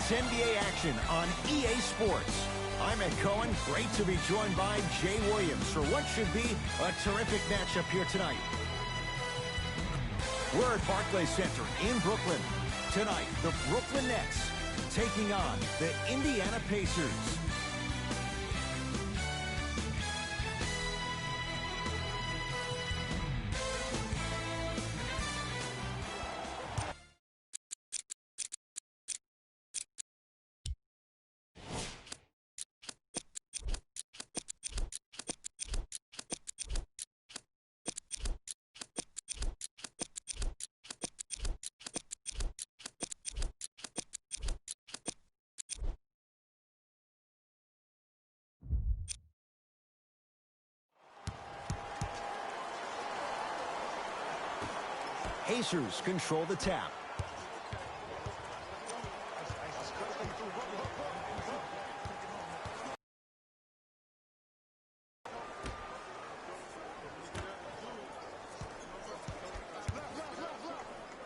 It's NBA action on EA Sports. I'm Ed Cohen. Great to be joined by Jay Williams for what should be a terrific matchup here tonight. We're at Barclays Center in Brooklyn. Tonight, the Brooklyn Nets taking on the Indiana Pacers. Pacers control the tap.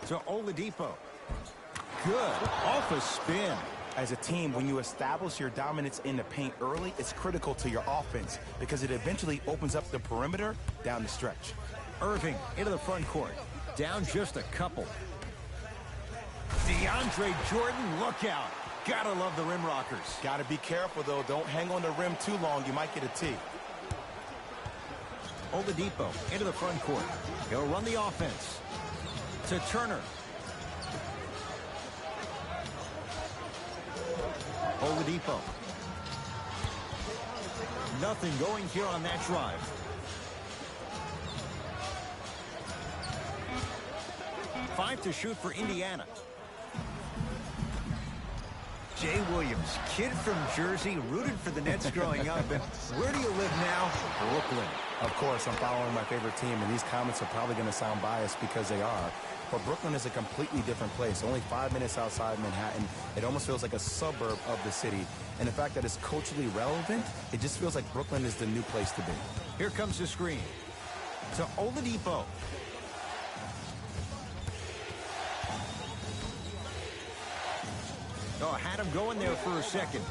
To Oladipo. Good. Off a spin. As a team, when you establish your dominance in the paint early, it's critical to your offense because it eventually opens up the perimeter down the stretch. Irving into the front court. Down just a couple. DeAndre Jordan, look out. Gotta love the rim rockers. Gotta be careful, though. Don't hang on the rim too long. You might get a tee. Oladipo into the front court. He'll run the offense. To Turner. Oladipo. Nothing going here on that drive. Five to shoot for Indiana. Jay Williams, kid from Jersey, rooted for the Nets growing up. And where do you live now? Brooklyn. Of course, I'm following my favorite team, and these comments are probably going to sound biased because they are. But Brooklyn is a completely different place. Only 5 minutes outside Manhattan. It almost feels like a suburb of the city. And the fact that it's culturally relevant, it just feels like Brooklyn is the new place to be. Here comes the screen. To Oladipo. Oh, had him going there for a second.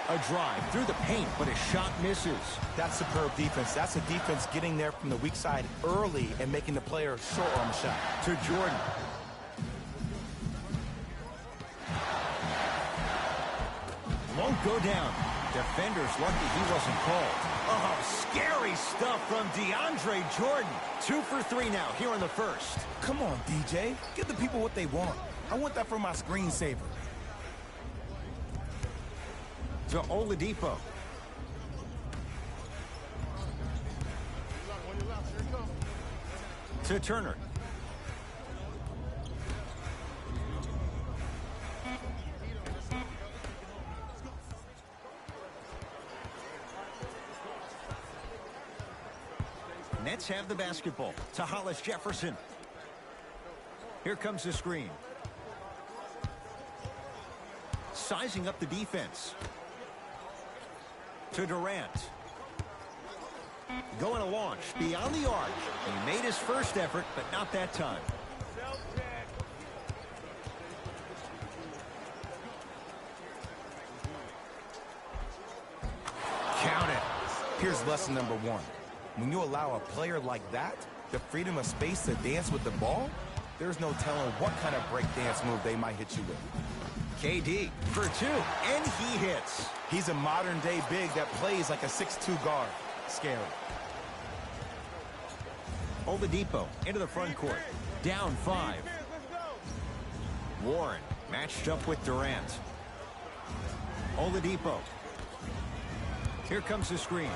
A drive through the paint, but his shot misses. That's superb defense. That's a defense getting there from the weak side early and making the player short on the shot. To Jordan. Won't go down. Defenders lucky he wasn't called. Oh, scary stuff from DeAndre Jordan. 2 for 3 now here in the first. Come on, DJ. Give the people what they want. I want that for my screensaver. To Oladipo. To Turner. Nets have the basketball. To Hollis Jefferson. Here comes the screen. Sizing up the defense. To Durant. Going to launch beyond the arc. He made his first effort, but not that time. Count it. Here's lesson number 1. When you allow a player like that the freedom of space to dance with the ball, there's no telling what kind of break dance move they might hit you with. KD for 2, and he hits. He's a modern-day big that plays like a 6'2 guard. Scary. Oladipo into the front court. Down 5. Warren matched up with Durant. Oladipo. Here comes the screen.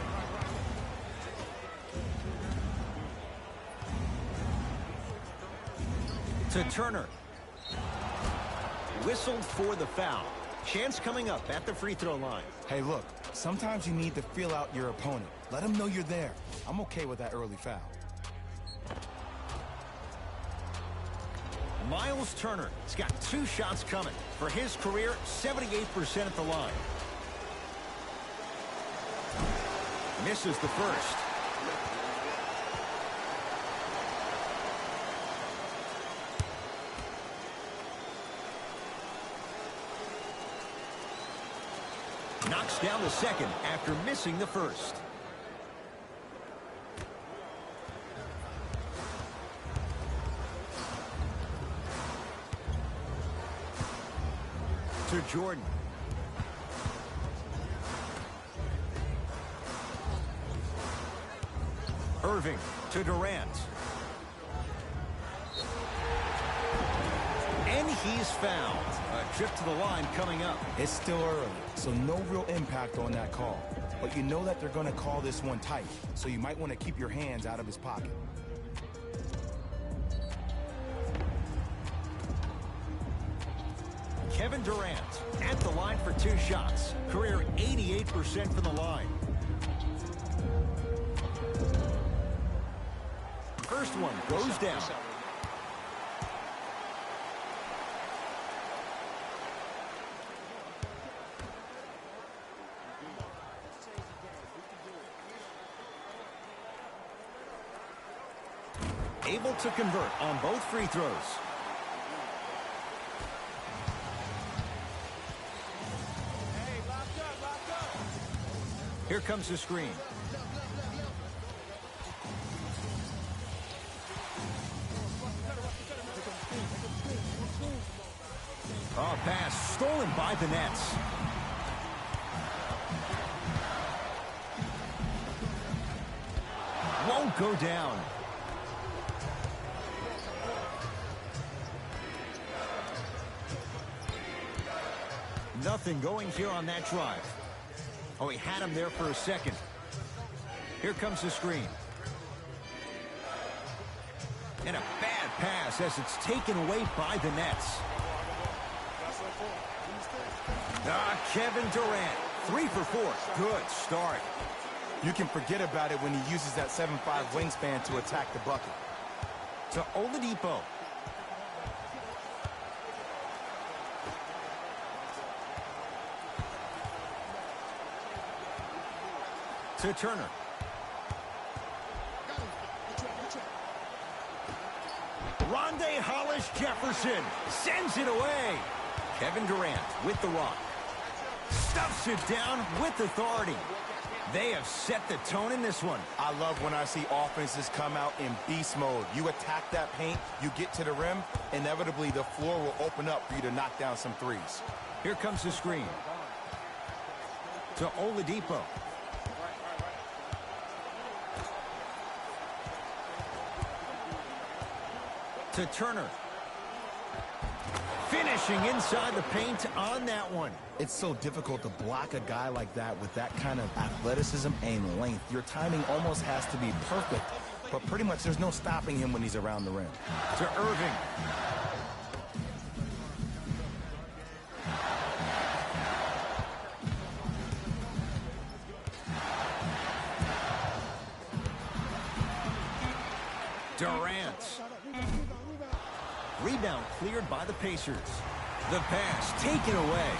To Turner. Whistled for the foul. Chance coming up at the free throw line. Hey, look, sometimes you need to feel out your opponent. Let them know you're there. I'm okay with that early foul. Miles Turner has got 2 shots coming. For his career, 78% at the line. Misses the first. Knocks down the second after missing the first. To Jordan. Irving to Durant. And he's fouled. A trip to the line coming up. It's still early, so no real impact on that call. But you know that they're going to call this one tight, so you might want to keep your hands out of his pocket. Kevin Durant at the line for 2 shots. Career 88% from the line. First one goes down. Able to convert on both free throws. Here comes the screen. Oh, pass stolen by the Nets. Won't go down. Nothing going here on that drive. Oh, he had him there for a second. Here comes the screen. And a bad pass as it's taken away by the Nets. Kevin Durant, 3 for 4. Good start. You can forget about it when he uses that 7'5" wingspan to attack the bucket. To Oladipo. To Turner. Rondae Hollis-Jefferson sends it away. Kevin Durant with the rock. Stuffs it down with authority. They have set the tone in this one. I love when I see offenses come out in beast mode. You attack that paint, you get to the rim, inevitably the floor will open up for you to knock down some threes. Here comes the screen. To Oladipo. To Turner. Finishing inside the paint on that one. It's so difficult to block a guy like that with that kind of athleticism and length. Your timing almost has to be perfect, but pretty much there's no stopping him when he's around the rim. To Irving. Durant. Rebound cleared by the Pacers. The pass taken away.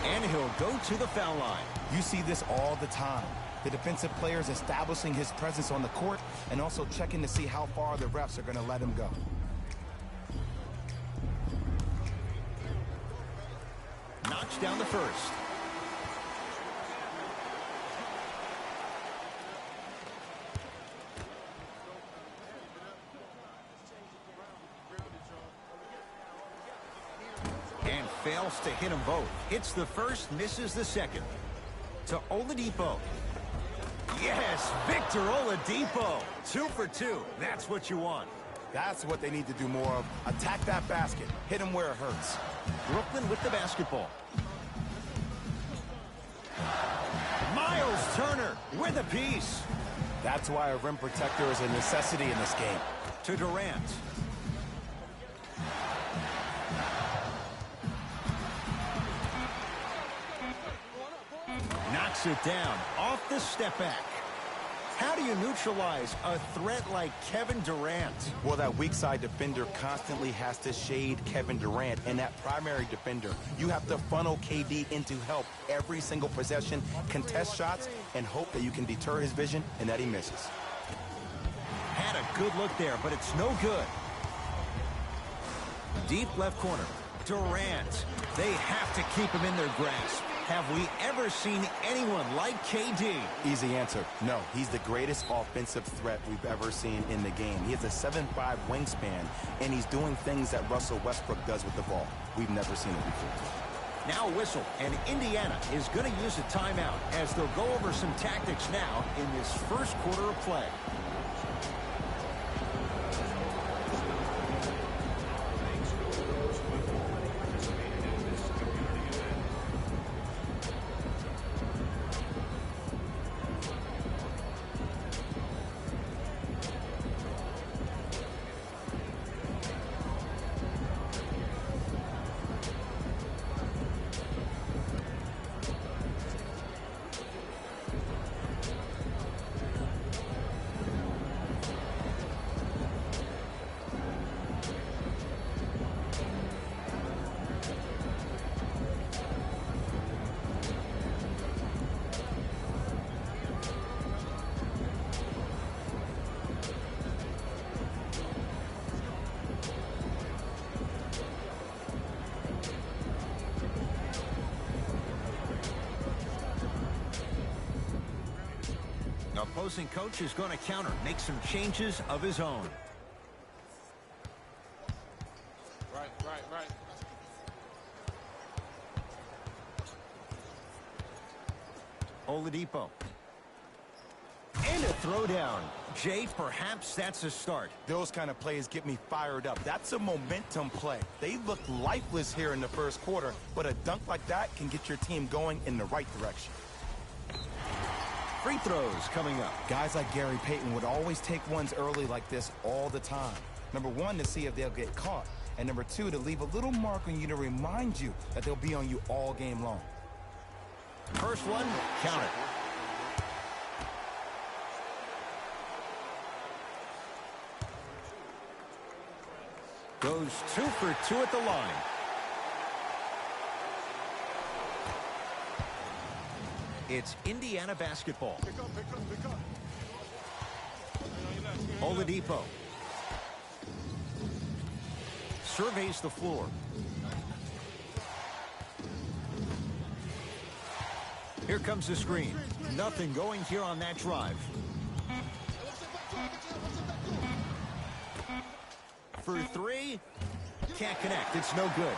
And he'll go to the foul line. You see this all the time. The defensive players establishing his presence on the court and also checking to see how far the refs are going to let him go. Knocks down the first. And fails to hit them both. Hits the first, misses the second. To Oladipo. Yes, Victor Oladipo. 2 for 2. That's what you want. That's what they need to do more of. Attack that basket. Hit him where it hurts. Brooklyn with the basketball. Miles Turner with a piece. That's why a rim protector is a necessity in this game. To Durant. Knocks it down off the step back. How do you neutralize a threat like Kevin Durant? Well, that weak side defender constantly has to shade Kevin Durant, and that primary defender, you have to funnel KD into help every single possession, contest shots, and hope that you can deter his vision and that he misses. Had a good look there, but it's no good. Deep left corner. Durant. They have to keep him in their grasp. Have we ever seen anyone like KD? Easy answer. No, he's the greatest offensive threat we've ever seen in the game. He has a 7'5" wingspan, and he's doing things that Russell Westbrook does with the ball. We've never seen it before. Now a whistle, and Indiana is going to use a timeout as they'll go over some tactics now in this first quarter of play. Opposing coach is going to counter, make some changes of his own. Right. Oladipo. And a throwdown. Jay, perhaps that's a start. Those kind of plays get me fired up. That's a momentum play. They look lifeless here in the first quarter, but a dunk like that can get your team going in the right direction. Free throws coming up. Guys like Gary Payton would always take ones early like this all the time. Number one, to see if they'll get caught. And number two, to leave a little mark on you to remind you that they'll be on you all game long. First one, count it. Goes 2 for 2 at the line. It's Indiana basketball. Pick up. Oladipo. Surveys the floor. Here comes the screen. Nothing going here on that drive. For three. Can't connect. It's no good.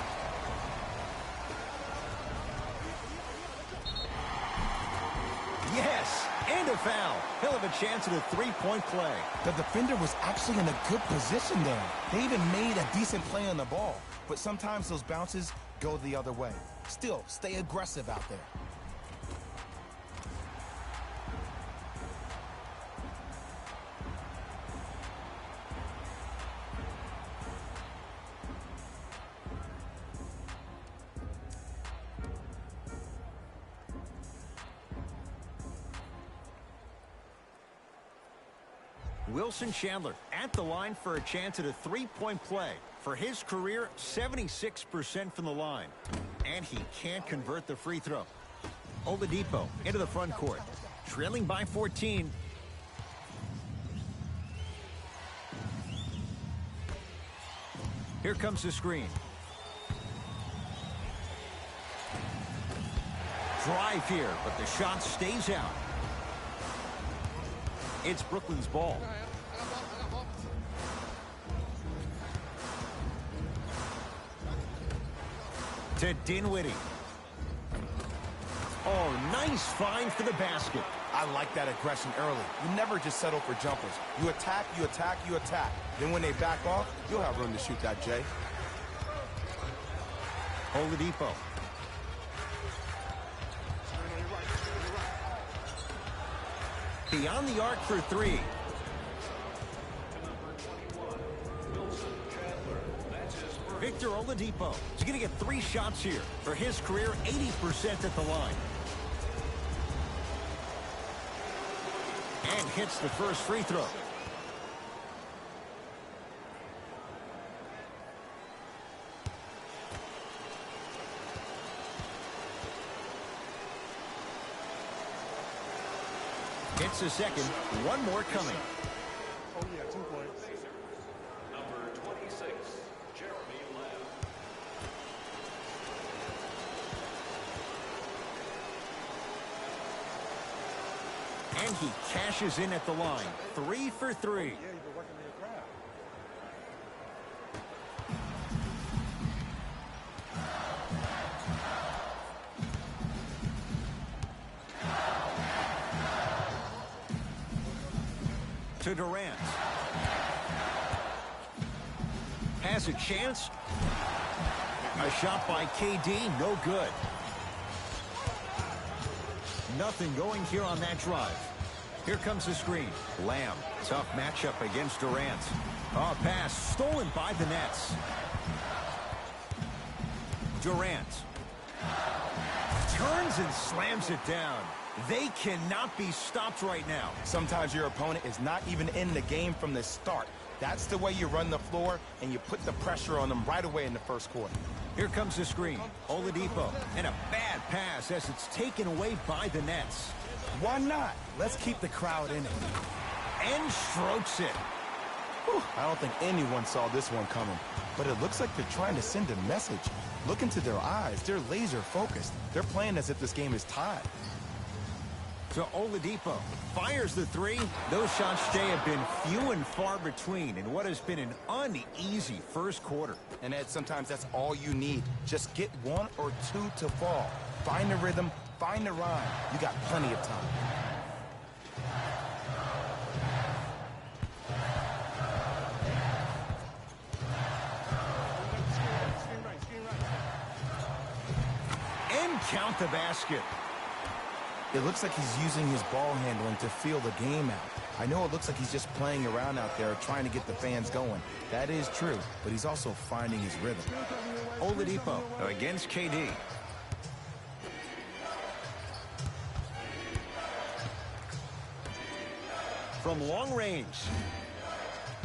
Yes, and a foul. He'll have a chance at a three-point play. The defender was actually in a good position there. They even made a decent play on the ball. But sometimes those bounces go the other way. Still, stay aggressive out there. Wilson Chandler at the line for a chance at a three-point play. For his career, 76% from the line. And he can't convert the free throw. Oladipo into the front court. Trailing by 14. Here comes the screen. Drive here, but the shot stays out. It's Brooklyn's ball. To Dinwiddie. Oh, nice find for the basket. I like that aggression early. You never just settle for jumpers. You attack, you attack, you attack. Then when they back off, you'll have room to shoot that, Jay. Oladipo. Beyond the arc for three. Victor Oladipo is going to get 3 shots here. For his career, 80% at the line. And hits the first free throw. Hits a second. One more coming. Oh, yeah, 2 points. Number 26, Jeremy Lamb. And he cashes in at the line. 3 for 3. Yeah, you've been working in your craft. To Durant. Has a chance. A shot by KD, no good. Nothing going here on that drive. Here comes the screen. Lamb, tough matchup against Durant. Oh, pass stolen by the Nets. Durant. Turns and slams it down. They cannot be stopped right now. Sometimes your opponent is not even in the game from the start. That's the way you run the floor, and you put the pressure on them right away in the first quarter. Here comes the screen. Oladipo. And a bad pass as it's taken away by the Nets. Why not? Let's keep the crowd in it. And strokes it. Whew, I don't think anyone saw this one coming, but it looks like they're trying to send a message. Look into their eyes. They're laser focused. They're playing as if this game is tied. To Oladipo. Fires the three. Those shots today have been few and far between in what has been an uneasy first quarter. And Ed, sometimes that's all you need. Just get one or two to fall. Find the rhythm, find the rhyme. You got plenty of time. Screen right. And count the basket. It looks like he's using his ball handling to feel the game out. I know it looks like he's just playing around out there trying to get the fans going. That is true, but he's also finding his rhythm. Oladipo against KD. From long range.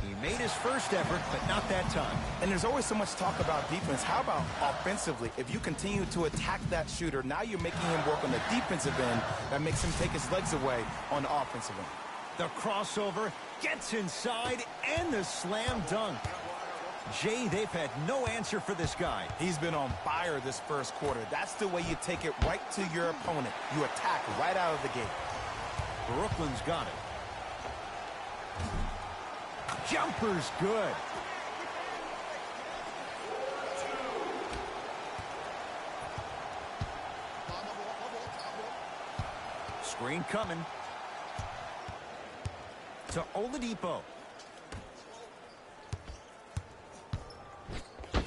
He made his first effort, but not that time. And there's always so much talk about defense. How about offensively? If you continue to attack that shooter, now you're making him work on the defensive end. That makes him take his legs away on the offensive end. The crossover gets inside and the slam dunk. Jay, they've had no answer for this guy. He's been on fire this first quarter. That's the way you take it right to your opponent. You attack right out of the gate. Brooklyn's got it. Jumper's good. Screen coming. To Oladipo.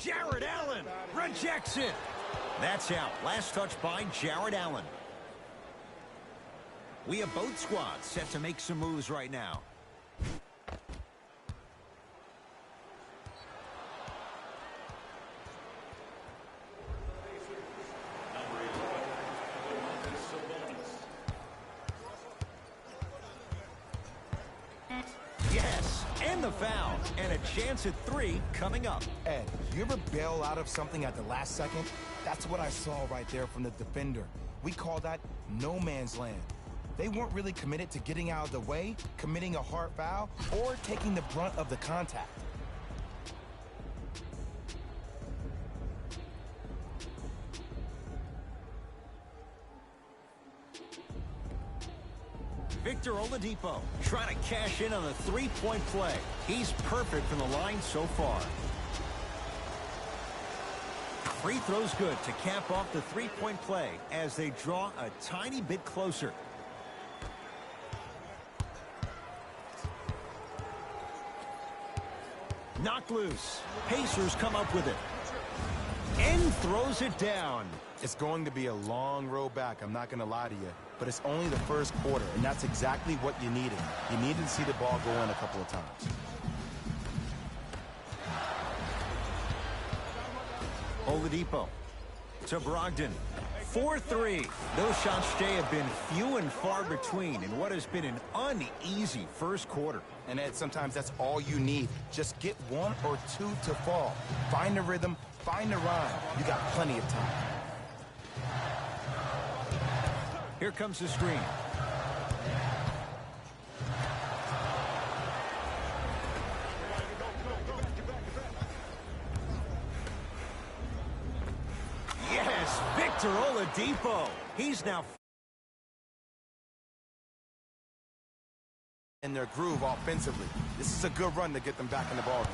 Jared Allen rejects it. That's out. Last touch by Jared Allen. We have both squads set to make some moves right now. Yes, and the foul. And a chance at three coming up. Ed, you ever bail out of something at the last second? That's what I saw right there from the defender. We call that no man's land. They weren't really committed to getting out of the way, committing a hard foul, or taking the brunt of the contact. Victor Oladipo trying to cash in on the three-point play. He's perfect from the line so far. Free throw's good to cap off the three-point play as they draw a tiny bit closer. Knocked loose. Pacers come up with it. And throws it down. It's going to be a long road back, I'm not going to lie to you. But it's only the first quarter, and that's exactly what you needed. You needed to see the ball go in a couple of times. Oladipo to Brogdon. 4-3. Those shots today have been few and far between in what has been an uneasy first quarter. And Ed, sometimes that's all you need. Just get one or two to fall. Find the rhythm, find the rhyme. You got plenty of time. Here comes the screen. Yes, Victor Oladipo. He's now in their groove offensively. This is a good run to get them back in the ball game.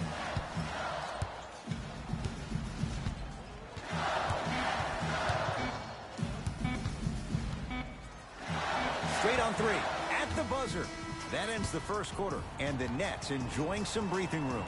Straight on three, at the buzzer. That ends the first quarter, and the Nets enjoying some breathing room.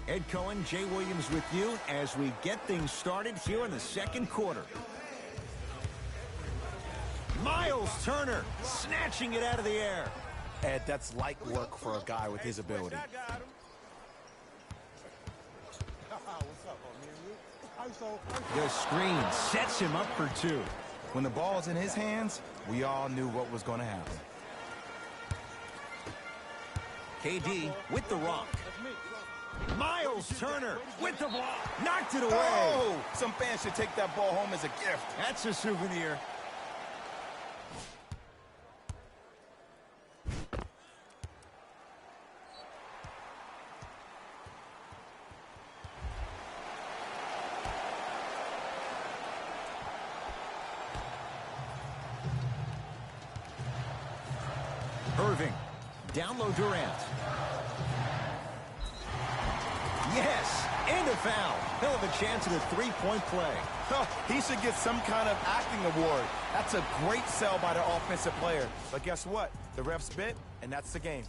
Ed Cohen, Jay Williams with you as we get things started here in the second quarter. Miles Turner snatching it out of the air. Ed, that's light work for a guy with his ability. The screen sets him up for two. When the ball's in his hands, we all knew what was going to happen. KD with the rock. Miles Turner with the ball. Knocked it away. Oh! Some fans should take that ball home as a gift. That's a souvenir. Irving. Down low Durant. Yes, and a foul. He'll have a chance at a three-point play. He should get some kind of acting award. That's a great sell by the offensive player. But guess what? The refs bit, and that's the game.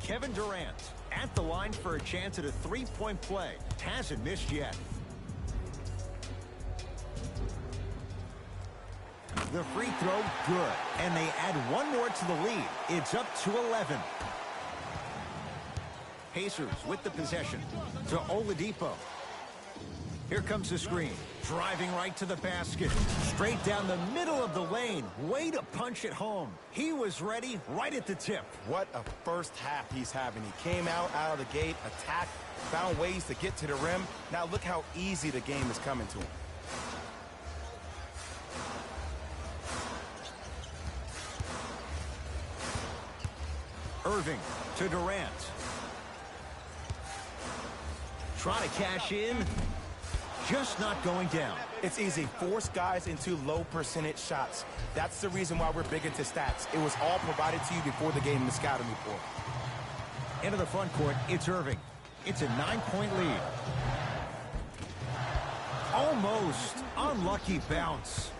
Kevin Durant at the line for a chance at a three-point play. Hasn't missed yet. The free throw, good. And they add one more to the lead. It's up to 11. Pacers with the possession to Oladipo. Here comes the screen. Driving right to the basket. Straight down the middle of the lane. Way to punch it home. He was ready right at the tip. What a first half he's having. He came out of the gate, attacked, found ways to get to the rim. Now look how easy the game is coming to him. Irving to Durant. Try to cash in. Just not going down. It's easy. Force guys into low percentage shots. That's the reason why we're big into stats. It was all provided to you before the game in the scouting report. Into the front court, it's Irving. It's a 9-point lead. Almost. Unlucky bounce.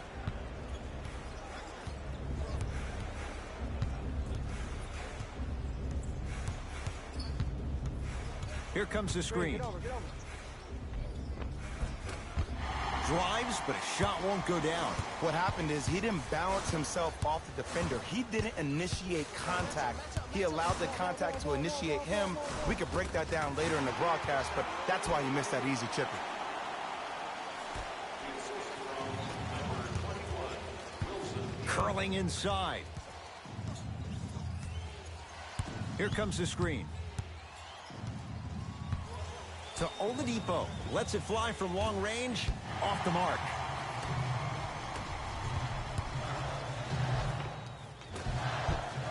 Here comes the screen. Drives, but a shot won't go down. What happened is he didn't balance himself off the defender. He didn't initiate contact. He allowed the contact to initiate him. We could break that down later in the broadcast, but that's why he missed that easy chipper. Curling inside. Here comes the screen. To Oladipo. Lets it fly from long range. Off the mark.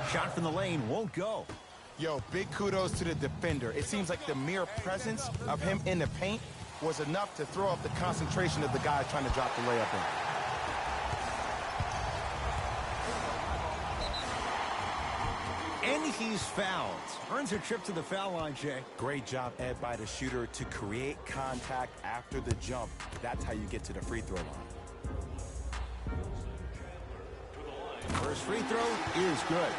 Shot from the lane won't go. Yo, big kudos to the defender. It seems like the mere presence of him in the paint was enough to throw off the concentration of the guy trying to drop the layup in. And he's fouled. Earns a trip to the foul line, Jay. Great job, Ed, by the shooter to create contact after the jump. That's how you get to the free throw line. First free throw is good.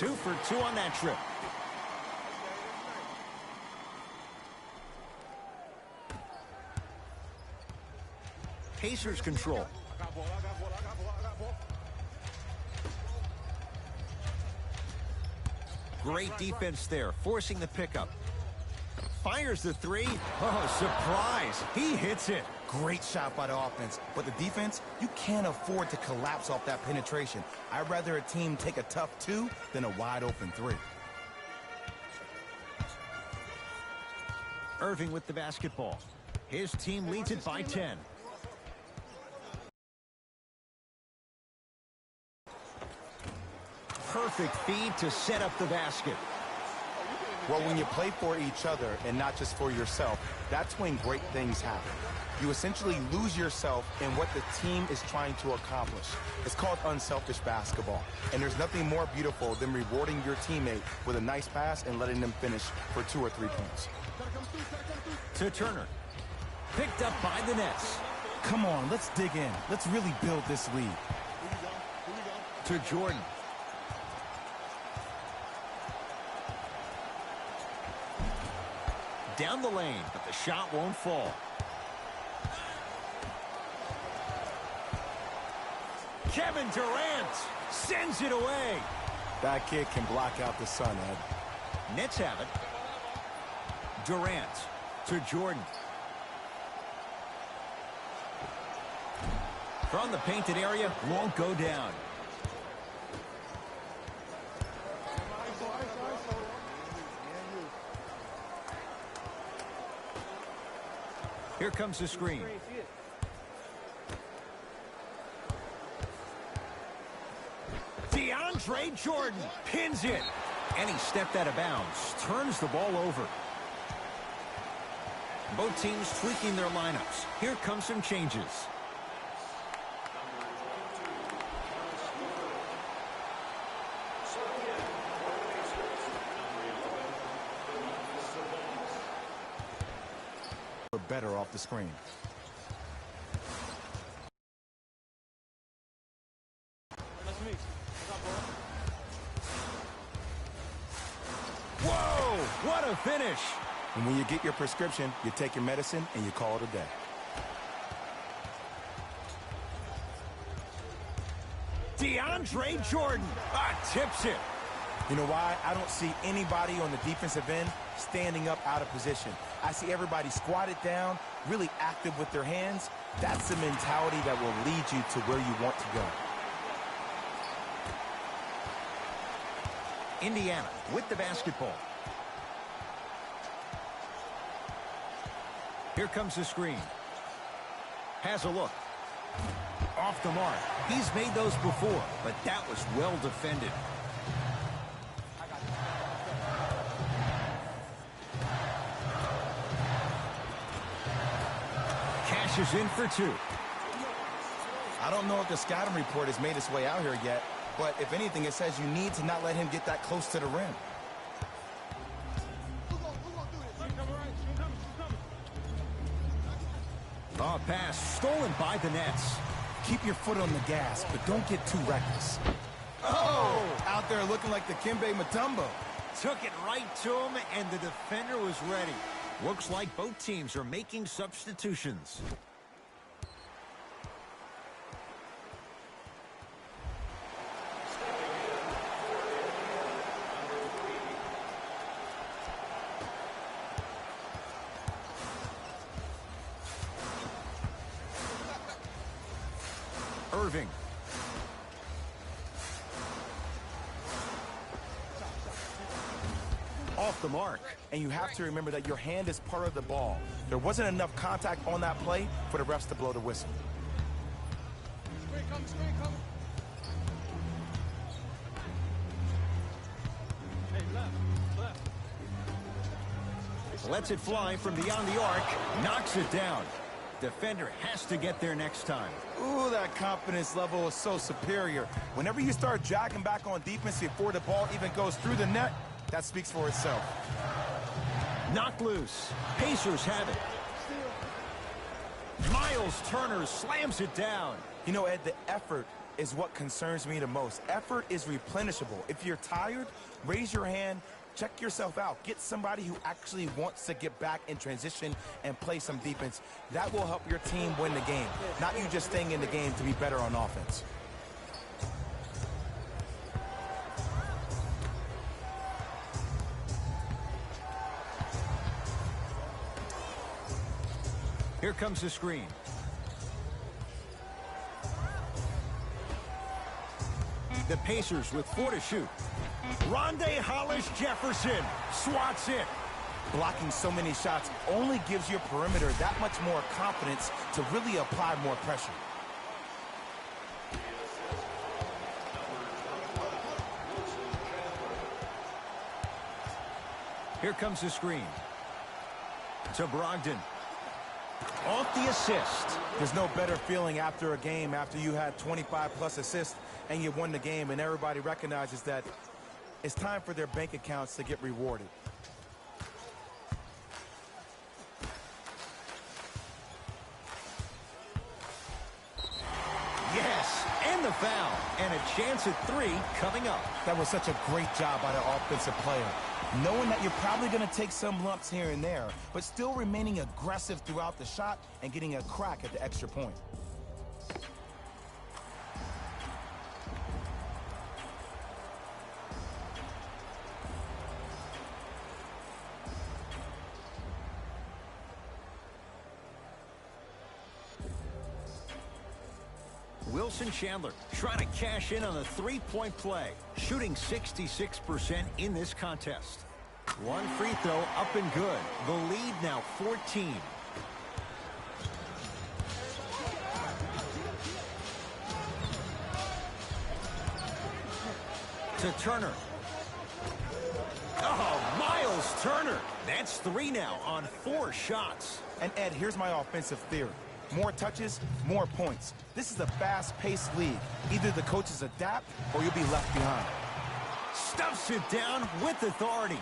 2 for 2 on that trip. Pacers control. Great defense there, forcing the pickup. Fires the three. Oh, surprise. He hits it. Great shot by the offense. But the defense, you can't afford to collapse off that penetration. I'd rather a team take a tough 2 than a wide open 3. Irving with the basketball. His team leads it by 10. Perfect feed to set up the basket. Well, when you play for each other and not just for yourself, that's when great things happen. You essentially lose yourself in what the team is trying to accomplish. It's called unselfish basketball. And there's nothing more beautiful than rewarding your teammate with a nice pass and letting them finish for 2 or 3 points. To Turner. Picked up by the Nets. Come on, let's dig in. Let's really build this lead. To Jordan. Down the lane, but the shot won't fall. Kevin Durant sends it away. That kid can block out the sun, Ed. Nets have it. Durant to Jordan. From the painted area, won't go down. Here comes the screen. DeAndre Jordan pins it. And he stepped out of bounds. Turns the ball over. Both teams tweaking their lineups. Here come some changes. We're better off the screen. Whoa, what a finish. And when you get your prescription, you take your medicine and you call it a day. DeAndre Jordan tips it. You know why? I don't see anybody on the defensive end standing up out of position. I see everybody squatted down, really active with their hands. That's the mentality that will lead you to where you want to go. Indiana with the basketball. Here comes the screen. Has a look. Off the mark. He's made those before, but that was well defended. Cashes in for 2. I don't know if the scouting report has made its way out here yet, but if anything, it says you need to not let him get that close to the rim. Oh, pass stolen by the Nets. Keep your foot on the gas, but don't get too reckless. Oh! Out there looking like the Kimbe Mutombo. Took it right to him, and the defender was ready. Looks like both teams are making substitutions. Irving. Off the mark. And you have to remember that your hand is part of the ball. There wasn't enough contact on that play for the refs to blow the whistle. Screen come. Hey, left. Lets it fly from beyond the arc. Knocks it down. Defender has to get there next time. Ooh, that confidence level is so superior. Whenever you start jogging back on defense before the ball even goes through the net, that speaks for itself. Knocked loose. Pacers have it. Miles Turner slams it down. You know, Ed, the effort is what concerns me the most. Effort is replenishable. If you're tired, raise your hand, check yourself out. Get somebody who actually wants to get back in transition and play some defense. That will help your team win the game, not you just staying in the game to be better on offense. Here comes the screen. The Pacers with 4 to shoot. Rondae Hollis-Jefferson swats it. Blocking so many shots only gives your perimeter that much more confidence to really apply more pressure. Here comes the screen. To Brogdon. Off the assist. There's no better feeling after a game after you had 25-plus assists and you won the game and everybody recognizes that it's time for their bank accounts to get rewarded. Yes, and the foul. And a chance at 3 coming up. That was such a great job by the offensive player. Knowing that you're probably going to take some lumps here and there, but still remaining aggressive throughout the shot and getting a crack at the extra point. Wilson Chandler trying to cash in on the three-point play, shooting 66% in this contest. 1 free throw up and good. The lead now 14. To Turner. Oh, Miles Turner. That's 3 now on 4 shots. And Ed, here's my offensive theory. More touches, more points. This is a fast-paced league. Either the coaches adapt or you'll be left behind. Stuffs it down with authority.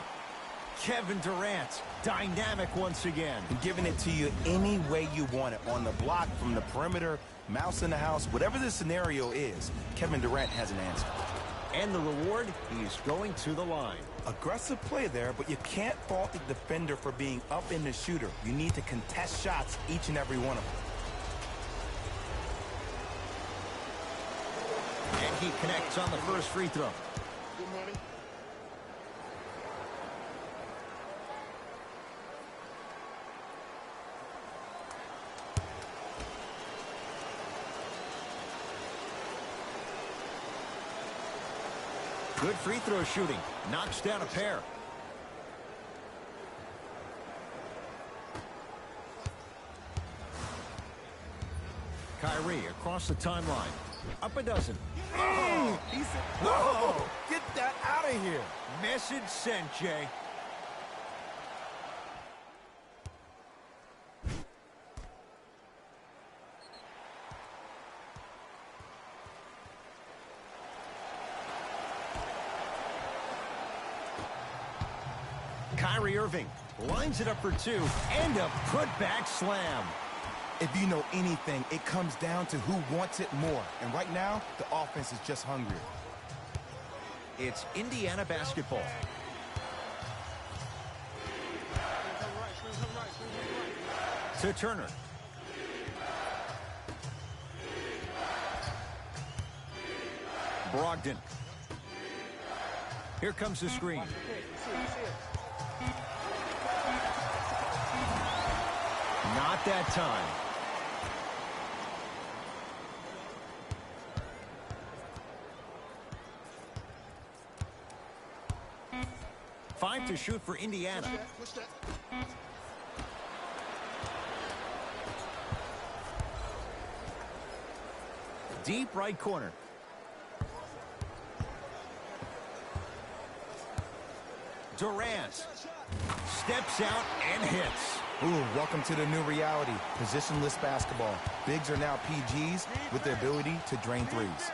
Kevin Durant, dynamic once again. And giving it to you any way you want it. On the block, from the perimeter, mouse in the house, whatever the scenario is, Kevin Durant has an answer. And the reward, he's going to the line. Aggressive play there, but you can't fault the defender for being up in the shooter. You need to contest shots, each and every one of them. And he connects on the first free throw. Good free throw shooting. Knocks down a pair. Kyrie across the timeline. Up a dozen. Oh, he said, whoa, get that out of here. Message sent, Jay. Kyrie Irving lines it up for 2 and a putback slam. If you know anything, it comes down to who wants it more. And right now, the offense is just hungrier. It's Indiana basketball. To Turner. Brogdon. Here comes the screen. Not that time. Five to shoot for Indiana. Deep right corner. Durant steps out and hits. Ooh, welcome to the new reality. Positionless basketball. Bigs are now PGs with the ability to drain threes.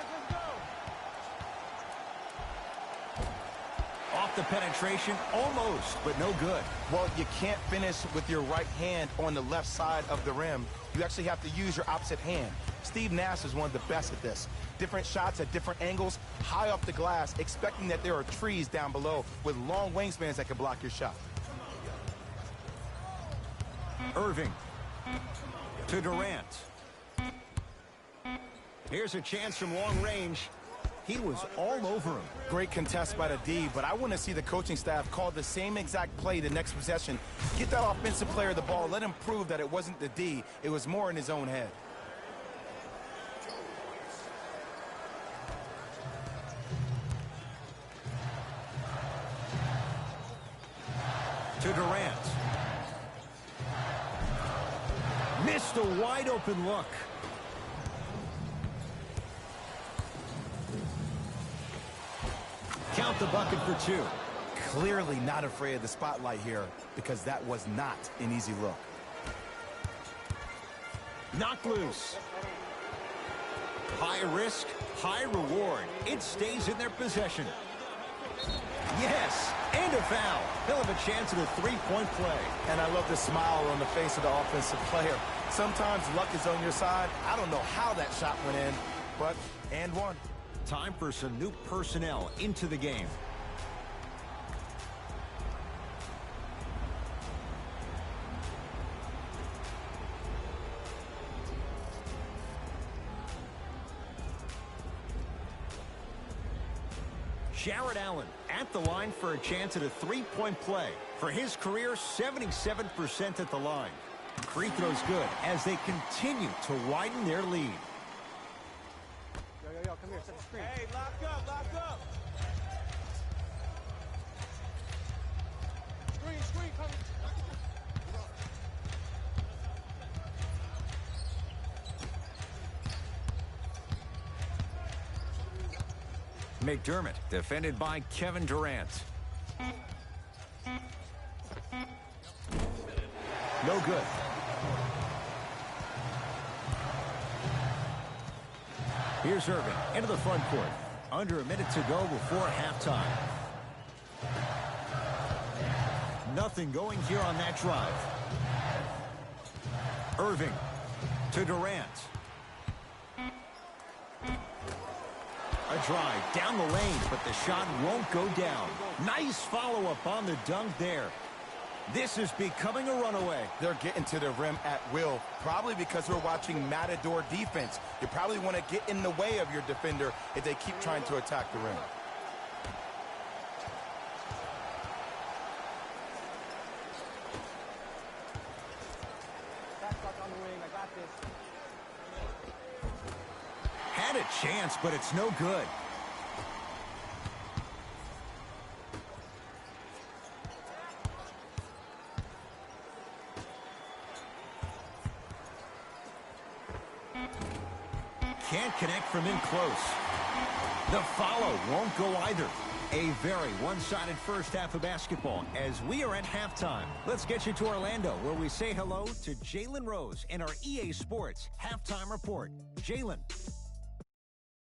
Off the penetration, almost, but no good. Well, you can't finish with your right hand on the left side of the rim. You actually have to use your opposite hand. Steve Nash is one of the best at this. Different shots at different angles, high off the glass, expecting that there are trees down below with long wingspans that can block your shot. Irving to Durant. Here's a chance from long range. He was all over him. Great contest by the D, but I want to see the coaching staff call the same exact play the next possession. Get that offensive player the ball. Let him prove that it wasn't the D. It was more in his own head. To Durant. Missed a wide open look. Count the bucket for two. Clearly not afraid of the spotlight here because that was not an easy look. Knocked loose. High risk, high reward. It stays in their possession. Yes, and a foul. They'll have a chance at a three-point play. And I love the smile on the face of the offensive player. Sometimes luck is on your side. I don't know how that shot went in, but and one. Time for some new personnel into the game. Jarrett Allen at the line for a chance at a three-point play. For his career, 77% at the line. Free throws good as they continue to widen their lead. Yo, come here, set the screen. Hey, lock up. Screen, come. McDermott, defended by Kevin Durant. No good. Here's Irving into the front court. Under a minute to go before halftime. Nothing going here on that drive. Irving to Durant. A drive down the lane, but the shot won't go down. Nice follow-up on the dunk there. This is becoming a runaway. They're getting to the rim at will, probably because we're watching Matador defense. You probably want to get in the way of your defender if they keep trying to attack the rim. Backshot on the wing, I got this. Had a chance, but it's no good. Can't connect from in close. The follow won't go either. A very one-sided first half of basketball as we are at halftime. Let's get you to Orlando, where we say hello to Jalen Rose in our EA Sports Halftime Report. Jalen.